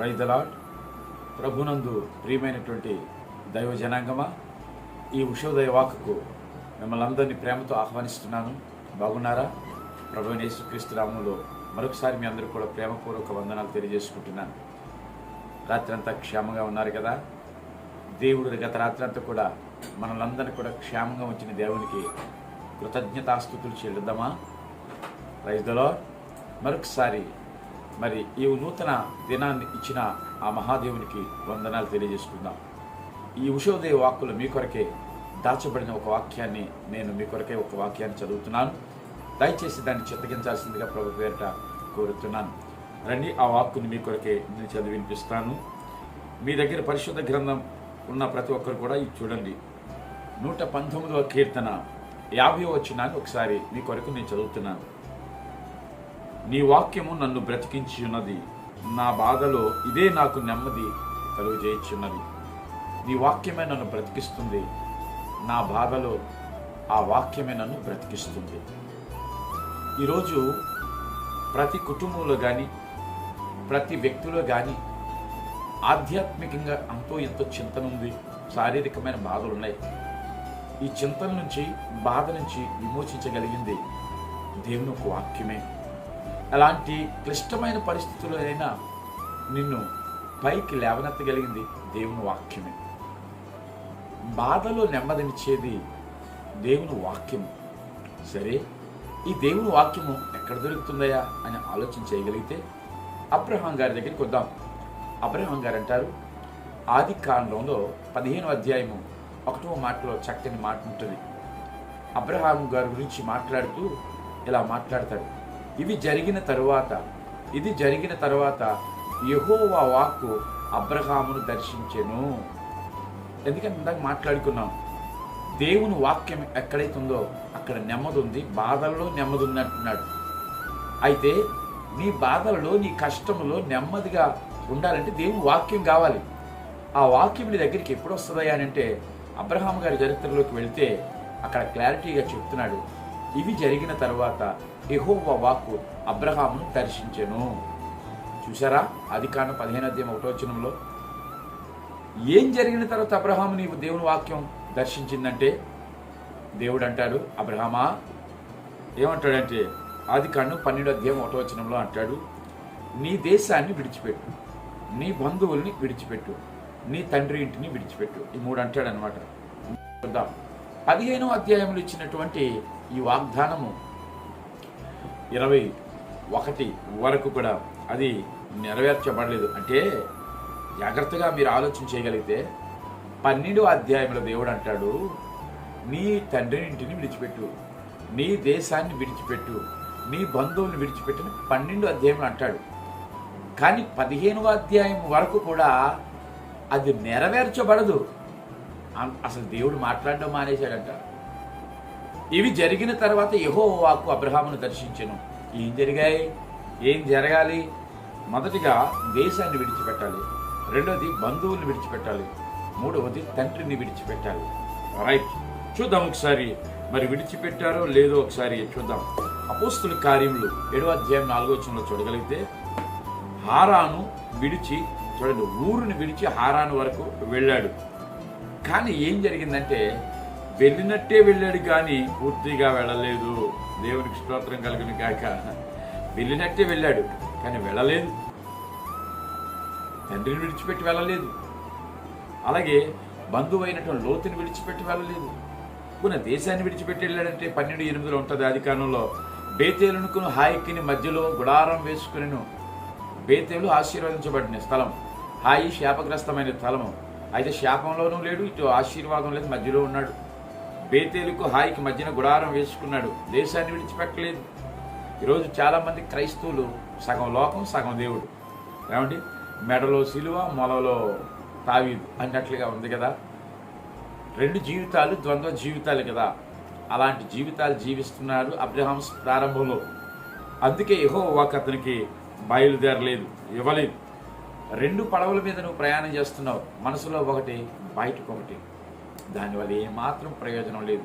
Praise the lord. ప్రభునందు ప్రియమైనటువంటి దైవ జనాంగమా, ఈ ఉషోదయ వాక్కు మిమ్మల్ని అందరినీ ప్రేమతో ఆహ్వానిస్తున్నాను. బాగున్నారా? ప్రభువైన యేసుక్రీస్తు నామములో మరొకసారి మీ అందరూ కూడా ప్రేమపూర్వక వందనాలు తెలియజేసుకుంటున్నాను. రాత్రి అంతా క్షేమంగా ఉన్నారు కదా? దేవుడు గత రాత్రి అంతా కూడా మనలందరినీ కూడా క్షేమంగా ఉంచిన దేవునికి కృతజ్ఞతాస్తుతులు చెల్లిద్దామా? Praise the Lord. మరొకసారి మరి ఈ నూతన దినాన్ని ఇచ్చిన ఆ మహాదేవునికి వందనాలు తెలియజేసుకుందాం. ఈ ఉషోదయ వాక్కులు మీ కొరకే దాచబడిన ఒక వాక్యాన్ని నేను మీ కొరకే ఒక వాక్యాన్ని చదువుతున్నాను. దయచేసి దాన్ని చిత్తగించాల్సిందిగా ప్రభు పేరిట కోరుతున్నాను. రండి, ఆ వాక్కుని మీ కొరకే నేను చదివి వినిపిస్తాను. మీ దగ్గర పరిశుద్ధ గ్రంథం ఉన్న ప్రతి ఒక్కరు కూడా ఇది చూడండి. 119వ కీర్తన 50వ వచనాన్ని ఒకసారి మీ కొరకు నేను చదువుతున్నాను. నీ వాక్యము నన్ను బ్రతికించి ఉన్నది, నా బాధలో ఇదే నాకు నెమ్మది కలుగజేయుచున్నది. నీ వాక్యమే నన్ను బ్రతికిస్తుంది, నా బాధలో ఆ వాక్యమే నన్ను బ్రతికిస్తుంది. ఈరోజు ప్రతి కుటుంబంలో కానీ ప్రతి వ్యక్తిలో కానీ ఆధ్యాత్మికంగా అంతో ఎంతో చింతన ఉంది, శారీరకమైన బాధలు ఉన్నాయి. ఈ చింతన నుంచి, బాధ నుంచి విమోచించగలిగింది దేవుని ఒక వాక్యమే. అలాంటి క్లిష్టమైన పరిస్థితుల్లోనైనా నిన్ను పైకి లేవనెత్తగలిగింది దేవుని వాక్యమే. బాధలో నెమ్మదినిచ్చేది దేవుని వాక్యము. సరే, ఈ దేవుని వాక్యము ఎక్కడ దొరుకుతుందయా అని ఆలోచన చేయగలిగితే అబ్రహాం గారి దగ్గరికి వద్దాం. అబ్రహాం గారు అంటారు, ఆది కాండంలో 15వ అధ్యాయము 1వ మాటలో చక్కని మాట ఉంటుంది. అబ్రహాం గారి గురించి మాట్లాడుతూ ఇలా మాట్లాడతాడు. ఇది జరిగిన తరువాత యెహోవా వాక్కు అబ్రహామును దర్శించెను. ఎందుకంటే ఇందాక మాట్లాడుకున్నాం, దేవుని వాక్యం ఎక్కడైతే ఉందో అక్కడ నెమ్మది ఉంది, బాధల్లో నెమ్మది ఉంది అంటున్నాడు. అయితే నీ బాధల్లో, నీ కష్టంలో నెమ్మదిగా ఉండాలంటే దేవుని వాక్యం కావాలి. ఆ వాక్యం నీ దగ్గరికి ఎప్పుడు వస్తుందయ్యా అని అంటే, అబ్రహాం గారి చరిత్రలోకి వెళితే అక్కడ క్లారిటీగా చెప్తున్నాడు. ఇవి జరిగిన తర్వాత యెహోవా వాక్కు అబ్రహామును దర్శించెను. చూసారా? ఆదికాండం 15వ అధ్యాయం 1వ వచనంలో ఏం జరిగిన తర్వాత అబ్రహాము నీవు దేవుని వాక్యం దర్శించిందంటే, దేవుడు అంటాడు, అబ్రహామా ఏమంటాడంటే, ఆదికాండం 12వ అధ్యాయం 1వ వచనంలో అంటాడు, నీ దేశాన్ని విడిచిపెట్టు, నీ బంధువుల్ని విడిచిపెట్టు, నీ తండ్రి ఇంటిని విడిచిపెట్టు. ఈ 3 అంటాడు అనమాట. 15వ అధ్యాయంలో ఇచ్చినటువంటి ఈ వాగ్దానము 21 వరకు కూడా అది నెరవేర్చబడలేదు. అంటే జాగ్రత్తగా మీరు ఆలోచన చేయగలిగితే 12వ అధ్యాయంలో దేవుడు అంటాడు, నీ తండ్రి ఇంటిని విడిచిపెట్టు, నీ దేశాన్ని విడిచిపెట్టు, నీ బంధువులను విడిచిపెట్టని 12వ అధ్యాయంలో అంటాడు. కానీ 15వ అధ్యాయం వరకు కూడా అది నెరవేర్చబడదు. అసలు దేవుడు మాట్లాడడం మానేశాడంట. ఇవి జరిగిన తర్వాత యెహోవా వాక్కు అబ్రహామును దర్శించెను. ఏం జరగాలి? మొదటిగా దేశాన్ని విడిచిపెట్టాలి, రెండవది బంధువుల్ని విడిచిపెట్టాలి, మూడవది తండ్రిని విడిచిపెట్టాలి. రైట్, చూద్దాం ఒకసారి మరి విడిచిపెట్టారో లేదో ఒకసారి చూద్దాం. అపోస్తుల కార్యములు 7వ అధ్యాయం 4వ వచనంలో చూడగలిగితే, హారాను విడిచి, చూడండి, ఊరుని విడిచి హారాను వరకు వెళ్ళాడు. కానీ ఏం జరిగిందంటే, వెళ్ళినట్టే వెళ్ళాడు కానీ పూర్తిగా వెళ్ళలేదు. దేవునికి స్తోత్రం కలుగును గాక. వెళ్ళినట్టే వెళ్ళాడు కానీ వెళ్ళలేదు, తండ్రిని విడిచిపెట్టి వెళ్ళలేదు. అలాగే బంధువు అయినటువంటి లోతుని విడిచిపెట్టి వెళ్ళలేదు. కొన్ని దేశాన్ని విడిచిపెట్టి వెళ్ళాడంటే 12:8 ఉంటుంది ఆదికాండంలో. బేతేలునుకును హాయికిని మధ్యలో గుడారం వేసుకుని. బేతేలు ఆశీర్వదించబడిన స్థలం, హాయి శాపగ్రస్తమైన స్థలము. అయితే శాపంలోనూ లేడు, ఇటు ఆశీర్వాదం లేదు, మధ్యలో ఉన్నాడు. బేతేలుకు హాయికి మధ్యన గుడారం వేసుకున్నాడు, దేశాన్ని విడిచిపెట్టలేదు. ఈరోజు చాలామంది క్రైస్తవులు సగం లోకం సగం దేవుడు. ఏమండి, మెడలో సిలువ మొలలో తావీదు అన్నట్లుగా ఉంది కదా. 2 జీవితాలు ద్వంద్వ జీవితాలు కదా. అలాంటి జీవితాలు జీవిస్తున్నారు అబ్రహాం ప్రారంభంలో. అందుకే యెహోవా వాక్కు అతనికి బయలుదేరలేదు, ఇవ్వలేదు. 2 పడవల మీద నువ్వు ప్రయాణం చేస్తున్నావు, మనసులో ఒకటి, బయటకు ఒకటి. దానివల్ల ఏమాత్రం ప్రయోజనం లేదు.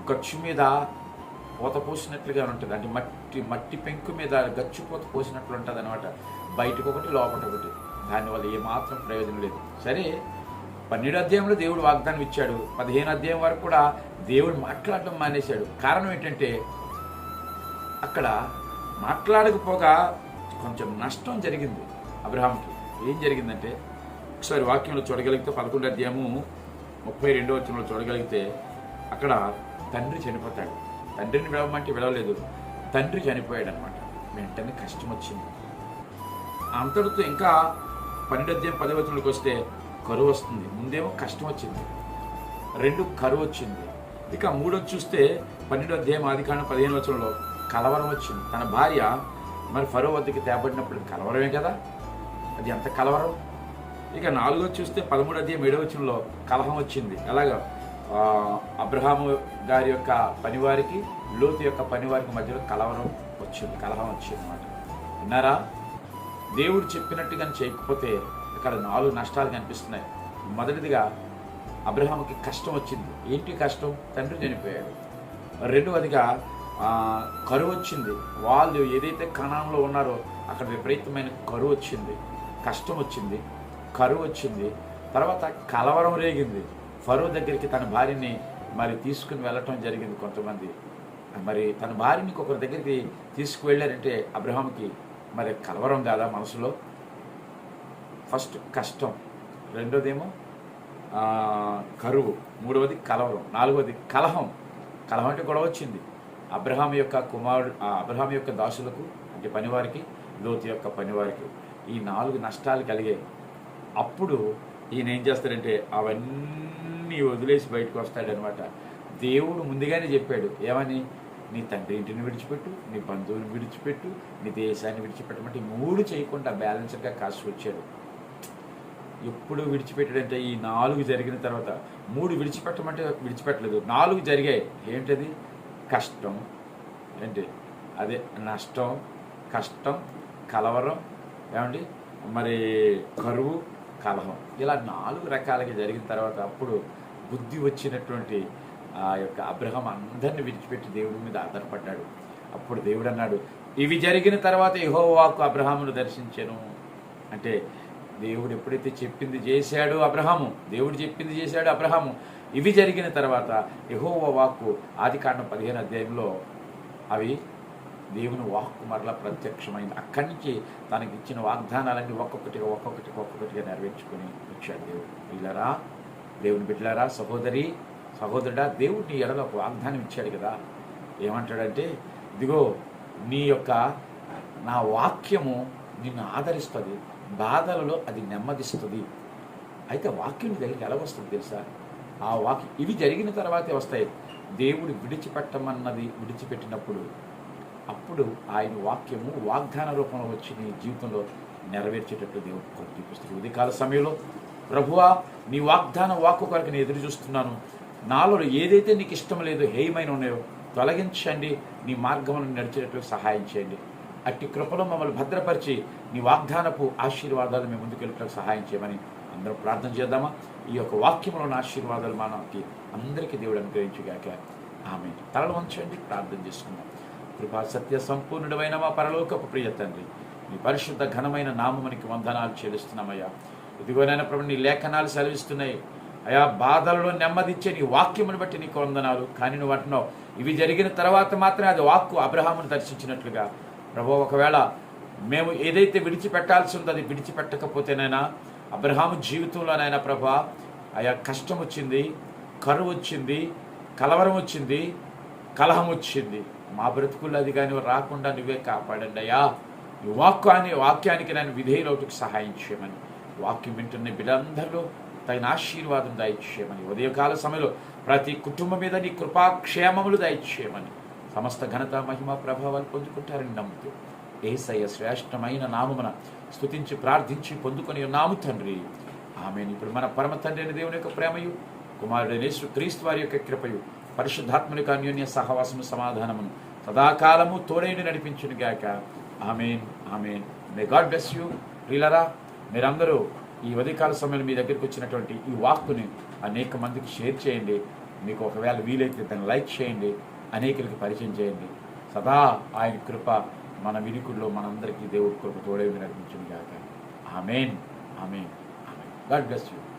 గచ్చు మీద పూత పోసినట్లుగా ఉంటుంది. అంటే మట్టి పెంకు మీద గచ్చు పూత పోసినట్లు ఉంటుంది అనమాట. బయటకు ఒకటి లోపల ఒకటి, దానివల్ల ఏమాత్రం ప్రయోజనం లేదు. సరే, 12 అధ్యాయంలో దేవుడు వాగ్దానం ఇచ్చాడు. 15 అధ్యాయం వరకు కూడా దేవుడు మాట్లాడటం మానేశాడు. కారణం ఏంటంటే అక్కడ మాట్లాడకపోగా కొంచెం నష్టం జరిగింది అబ్రహాంకి. ఏం జరిగిందంటే ఒకసారి వాక్యంలో చూడగలిగితే 11 అధ్యాయము 32వ వచనంలో చూడగలిగితే అక్కడ తండ్రి చనిపోతాడు. తండ్రిని విడవమంటే విడవలేదు, తండ్రి చనిపోయాడు అనమాట. వెంటనే కష్టం వచ్చింది. అంతటితో ఇంకా 12 అధ్యాయం 10వ వచనంలోకి వస్తే కరువు వస్తుంది. ముందేమో కష్టం వచ్చింది, 2 కరువు వచ్చింది. ఇక 3 చూస్తే 12 అధ్యాయం ఆదికాండం 15వ వచనంలో కలవరం వచ్చింది. తన భార్య మరి ఫరో వద్దకి తేబడినప్పుడు కలవరమే కదా, అది ఎంత కలవరం. ఇక 4 చూస్తే 13 అధ్యాయం 7వ వచనంలో కలహం వచ్చింది. అలాగా అబ్రహాము గారి యొక్క పనివారికి లోతు యొక్క పనివారికి మధ్యలో కలహం వచ్చింది అన్నమాట. విన్నారా? దేవుడు చెప్పినట్టుగా చేయకపోతే ఇక్కడ 4 నష్టాలు కనిపిస్తున్నాయి. మొదటిదిగా అబ్రహాముకి కష్టం వచ్చింది. ఏంటి కష్టం? తండ్రి చనిపోయాడు. రెండవదిగా కరువు వచ్చింది. వాళ్ళు ఏదైతే కణంలో ఉన్నారో అక్కడ విపరీతమైన కరువు వచ్చింది, కష్టం వచ్చింది, కరువు వచ్చింది. తర్వాత కలవరం రేగింది. ఫరో దగ్గరికి తన భార్యని మరి తీసుకుని వెళ్ళటం జరిగింది. కొంతమంది మరి తన భార్యని ఇంకొకరి దగ్గరికి తీసుకువెళ్ళారంటే అబ్రహాంకి మరి కలవరం కాదా మనసులో? ఫస్ట్ కష్టం, రెండోదేమో కరువు, మూడవది కలవరం, నాలుగవది కలహం. కలహం అంటే గొడవ వచ్చింది. అబ్రహాం యొక్క దాసులకు అంటే పనివారికి, లోతు యొక్క పనివారికి ఈ 4 నష్టాలు కలిగాయి. అప్పుడు ఈయన ఏం చేస్తాడంటే అవన్నీ వదిలేసి బయటకు వస్తాడనమాట. దేవుడు ముందుగానే చెప్పాడు ఏమని? నీ తండ్రి ఇంటిని విడిచిపెట్టు, నీ బంధువుని విడిచిపెట్టు, నీ దేశాన్ని విడిచిపెట్టమంటే 3 చేయకుండా బ్యాలెన్స్డ్గా కాసి వచ్చాడు. ఎప్పుడు విడిచిపెట్టాడంటే ఈ 4 జరిగిన తర్వాత. 3 విడిచిపెట్టమంటే విడిచిపెట్టలేదు, 4 జరిగాయి. ఏంటది? కష్టం, ఏంటి అదే నష్టం, కష్టం, కలవరం, ఏమండి మరి కరువు, కలహం, ఇలా 4 రకాలుగా జరిగిన తర్వాత అప్పుడు బుద్ధి వచ్చినటువంటి ఆ యొక్క అబ్రహాం అందరిని విడిచిపెట్టి దేవుడి మీద ఆధారపడ్డాడు. అప్పుడు దేవుడు అన్నాడు, ఇవి జరిగిన తర్వాత యెహోవాకు అబ్రహామును దర్శించెను. అంటే దేవుడు ఎప్పుడైతే చెప్పింది చేశాడు అబ్రహాము, దేవుడు చెప్పింది చేశాడు అబ్రహాము. ఇవి జరిగిన తర్వాత యెహోవా వాక్కు ఆదికాండం 15 అధ్యాయంలో అవి దేవుని వాక్కు మరలా ప్రత్యక్షమైంది. అక్కడి నుంచి తనకి ఇచ్చిన వాగ్దానాలన్నీ ఒక్కొక్కటిగా నెరవేర్చుకొని వచ్చాడు దేవుడు. వీళ్ళరా, దేవుని బిడ్డలారా, సహోదరి సహోదరుడా, దేవుడు నీ ఎడలో ఒక వాగ్దానం ఇచ్చాడు కదా. ఏమంటాడంటే, ఇదిగో నా వాక్యము నిన్ను ఆదరిస్తుంది, బాధలలో అది నెమ్మదిస్తుంది. అయితే వాక్యం దగ్గరికి ఎలా వస్తుంది తెలుసా? ఆ వాక్యం ఇవి జరిగిన తర్వాతే వస్తాయి. దేవుడు విడిచిపెట్టినప్పుడు అప్పుడు ఆయన వాక్యము వాగ్దాన రూపంలో వచ్చి నీ జీవితంలో నెరవేర్చేటట్లు దేవుడు కొరకు చూపిస్తాడు. ఉదయకాల సమయంలో ప్రభువా, నీ వాగ్దాన వాక్కు కొరకు నేను ఎదురు చూస్తున్నాను. నాలో ఏదైతే నీకు ఇష్టం లేదో, హేయమైన ఉన్నాయో తొలగించండి, నీ మార్గములను నడిచేటట్లు సహాయం చేయండి. అట్టి కృపలో మమ్మల్ని భద్రపరిచి నీ వాగ్దానపు ఆశీర్వాదాలు మేము ముందుకెళ్ళటకు సహాయం చేయమని అందరూ ప్రార్థన చేద్దామా? ఈ యొక్క వాక్యంలోని ఆశీర్వాదాలు మనకి అందరికీ దేవుడు అనుగ్రహించుగాక. ఆమేన్. తలలు వంచండి, ప్రార్థన చేసుకుందాం. కృపా సత్య సంపూర్ణుడమైన మా పరలోకపు ప్రియ తండ్రి, నీ పరిశుద్ధ ఘనమైన నామమునికి వందనాలు చెల్లిస్తున్నామయ్యా. ఇదిగోనైనా ప్రభు, నీ లేఖనాలు సెలవిస్తున్నాయి అయా, బాధలలో నెమ్మదిచ్చే నీ వాక్యమును బట్టి నీకు వందనాలు. కానీ నువ్వు అంటున్నావు ఇవి జరిగిన తర్వాత మాత్రమే అది వాక్కు అబ్రహామును దర్శించినట్లుగా. ప్రభు, ఒకవేళ మేము ఏదైతే విడిచిపెట్టాల్సి ఉందో అది విడిచిపెట్టకపోతేనైనా అబ్రహాము జీవితంలోనైనా ప్రభు అయా కష్టం వచ్చింది, కరువు వచ్చింది, కలవరం వచ్చింది, కలహం వచ్చింది. మా బ్రతుకుల్లో అది కానీ రాకుండా నువ్వే కాపాడండి అయ్యా. నీ వాక్యానికి నేను విధేయులవుటకు సహాయం చేయమని, వాక్యం వింటున్న బిడ్డలందరిలో తగిన ఆశీర్వాదం దయచేయమని, ఉదయకాల సమయంలో ప్రతి కుటుంబం మీద నీ కృపాక్షేమములు దయచేయమని, సమస్త ఘనత మహిమ ప్రభావాలు పొందుకుంటారని నమ్ముతూ యేసయ్య శ్రేష్టమైన నామమున స్తుతించి ప్రార్థించి పొందుకొని నాము తండ్రి. ఆమేన్. ఇప్పుడు మన పరమ తండ్రి అయిన దేవుని యొక్క ప్రేమయు, కుమారుడైన యేసుక్రీస్తు వారి యొక్క కృపయు, పరిశుద్ధాత్మని యొక్క అన్యోన్య సహవాసము సమాధానమును సదాకాలము తోడైండి నడిపించును గాక. ఆమేన్, ఆమేన్. May God bless you. ప్రియులారా, మీరందరూ ఈ ఉదయకాల సమయంలో మీ దగ్గరికి వచ్చినటువంటి ఈ వాక్కుని అనేక మందికి షేర్ చేయండి. మీకు ఒకవేళ వీలైతే దాన్ని లైక్ చేయండి. అనేకులకి పరిచయం చేయండి. సదా ఆయన కృప మన వినికుల్లో మనందరికీ దేవుడి కృప తోడేవి నడిపించును గాక. ఆమేన్. ఆమేన్. ఆమేన్. God bless you.